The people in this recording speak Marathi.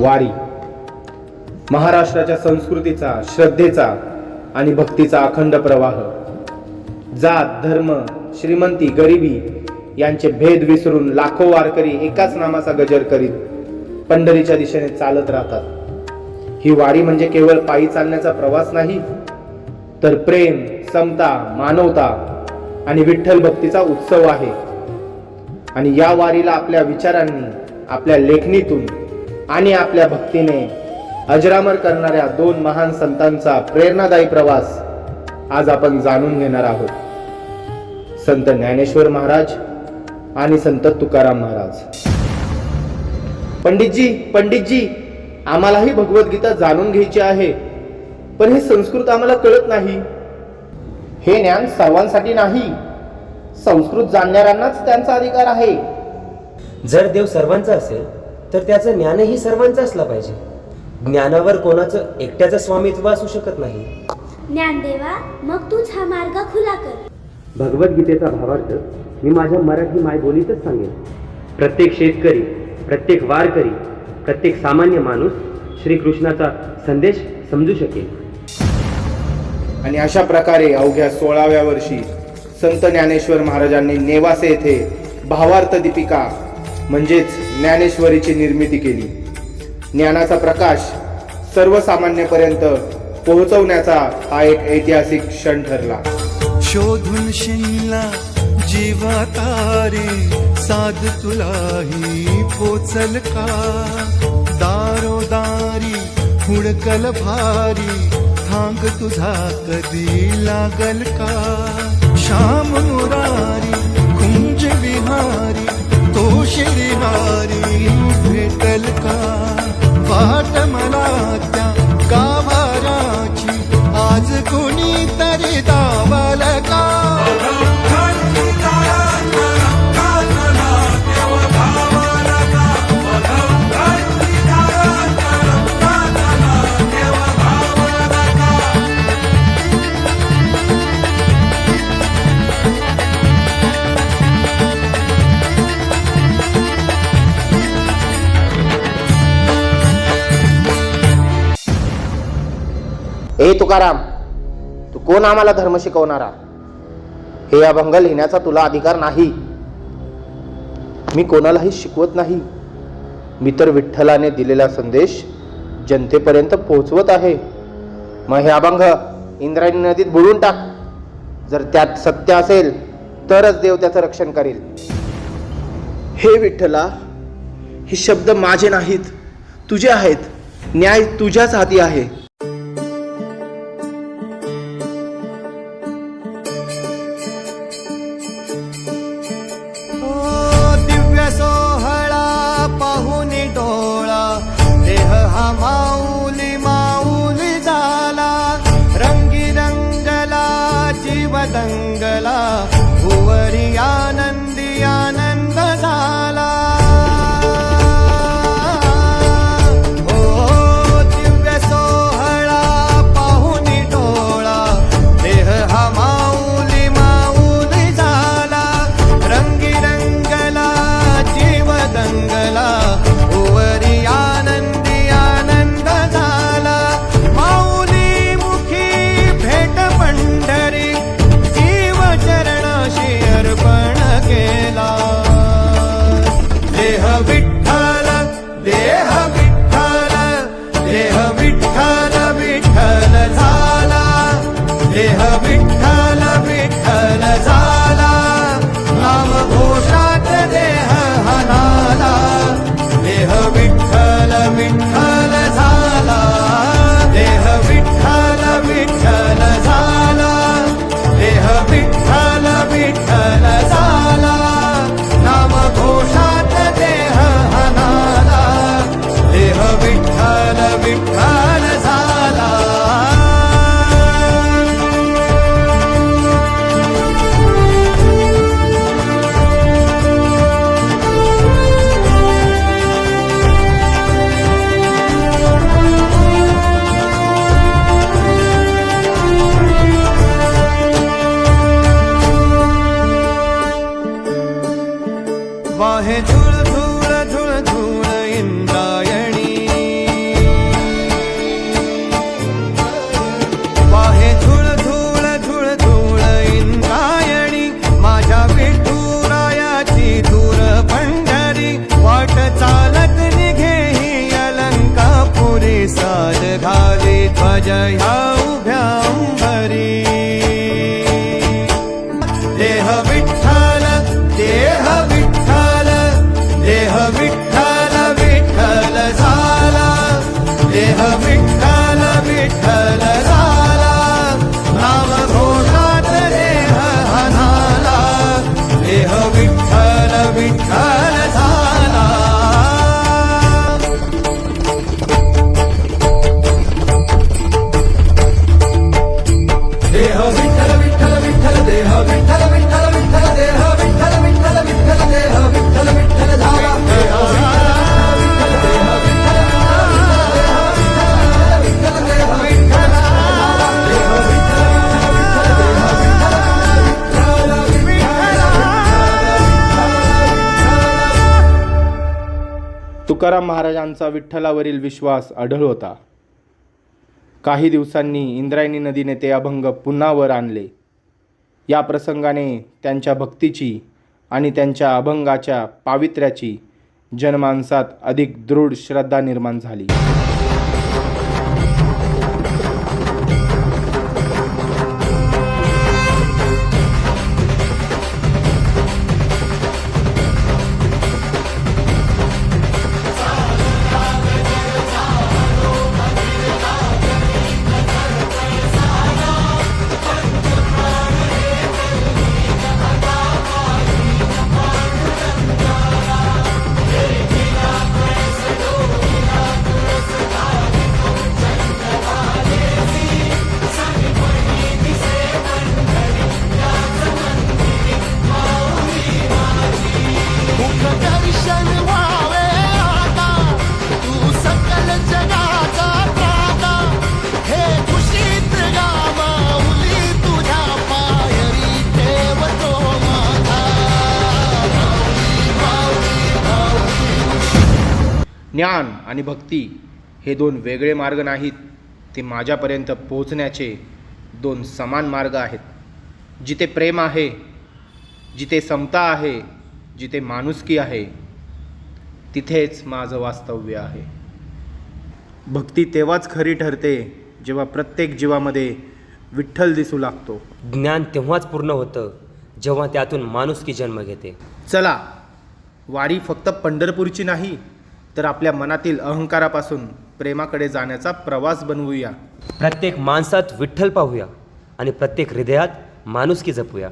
वारी महाराष्ट्राच्या संस्कृतीचा, श्रद्धेचा आणि भक्तीचा अखंड प्रवाह. जात, धर्म, श्रीमंती, गरिबी यांचे भेद विसरून लाखो वारकरी एकाच नामाचा गजर करीत पंढरीच्या दिशेने चालत राहतात. ही वारी म्हणजे केवळ पायी चालण्याचा प्रवास नाही, तर प्रेम, समता, मानवता आणि विठ्ठल भक्तीचा उत्सव आहे. आणि या वारीला आपल्या विचारांनी, आपल्या लेखणीतून आणि आपल्या भक्तीने अजरामर करणाऱ्या दोन महान संतांचा प्रेरणादायी प्रवास आज आपण जाणून घेणार आहोत. संत ज्ञानेश्वर महाराज आणि संत तुकाराम महाराज. पंडितजी, आम्हालाही भगवद्गीता जाणून घ्यायची आहे, पण हे संस्कृत आम्हाला कळत नाही. हे ज्ञान सर्वांसाठी नाही, संस्कृत जाणणाऱ्यांनाच त्यांचा अधिकार आहे. जर देव सर्वांचा असेल तर त्याचं ज्ञानही सर्वांचं असलं पाहिजे. ज्ञानावर कोणाचं एकट्याचं स्वामित्व असू शकत नाही. ज्ञानदेवा, मग तूच हा मार्ग खुला कर. भगवद्गीतेचा भावार्थ मी माझ्या मराठी मायबोलीतच सांगेन. प्रत्येक शेतकरी, प्रत्येक वारकरी, प्रत्येक सामान्य माणूस श्रीकृष्णाचा संदेश समजू शकेल. आणि अशा प्रकारे अवघ्या 16व्या वर्षी संत ज्ञानेश्वर महाराजांनी नेवासे येथे भावार्थ दीपिका म्हणजेच ज्ञानेश्वरीची निर्मिती केली. ज्ञानाचा प्रकाश सर्वसामान्यपर्यंत पोहोचवण्याचा हा एक ऐतिहासिक क्षण ठरला. शोधून शिनला जीवातारे साध तुलाही पोचल का. दारोदारी हुडकल भारी थांग तुझा कधी लागल का. श्याम मुरारी कुंज विहारी तो श्रीहारी भेटल का. वाट मला त्या गाभाराची आज कोणी तरी दावल का. ए तुकाराम, तू कोण आम्हाला धर्म शिकवणारा? हे अभंग लिहिण्याचा तुला अधिकार नाही. मी कोणालाही शिकवत नाही. मी तर विठ्ठलाने दिलेला संदेश जनतेपर्यंत पोहोचवत आहे. मग हे अभंग इंद्रायणी नदीत बुडवून टाक. जर त्यात सत्य असेल तरच देव त्याचं रक्षण करेल. हे विठ्ठला, हे शब्द माझे नाहीत, तुझे आहेत. न्याय तुझ्याच हाती आहे. माऊली माऊली झाला रंगी रंगला जीव दंगला भुवरी आनंदी आनंद झाला. ओ दिव्य सोहळा ह्या उभ्या अंबरी देह विठ्ठल देह विठ्ठल देह विठ्ठल विठ्ठल झाला देह विठ्ठल विठ्ठल झाला नाम घोषात देह हनाला देह विठ्ठल विठ्ठल झाला देह विठ्ठल विठ्ठल विठ्ठल देह विठ्ठल विठ्ठल विठ्ठल देह विठ्ठल विठ्ठल विठ्ठल देह विठ्ठल विठ्ठल झाला देह विठ्ठल देह विठ्ठल विठ्ठल देह विठ्ठल देह विठ्ठल तुकाराम महाराजांचा विठ्ठलावरील विश्वास अढळ होता. काही दिवसांनी इंद्रायणी नदीने ते अभंग पुन्हा वर आणले. या प्रसंगाने त्यांच्या भक्तीची आणि त्यांच्या अभंगाच्या पावित्र्याची जनमानसात अधिक दृढ श्रद्धा निर्माण झाली. दर्शन व्हावे आता तू सकल जगाचा त्राता हे खुशीत गामाऊली तुझ्या पायरी ठेवतो माझा ज्ञान आणि भक्ती हे दोन वेगळे मार्ग नाहीत. ते माझ्यापर्यंत पोहोचण्याचे दोन समान मार्ग आहेत. जिथे प्रेम आहे, जिथे समता आहे, जिथे माणुसकी आहे, तिथेच माझं वास्तव्य आहे. भक्ती तेव्हाच खरी ठरते जेव्हा प्रत्येक जीवामध्ये विठ्ठल दिसू लागतो. ज्ञान तेव्हाच पूर्ण होतं जेव्हा त्यातून माणुसकी जन्म घेते. चला, वारी फक्त पंढरपूरची नाही, तर आपल्या मनातील अहंकारापासून प्रेमाकडे जाण्याचा प्रवास बनवूया. प्रत्येक माणसात विठ्ठल पाहूया आणि प्रत्येक हृदयात माणुसकी जपूया.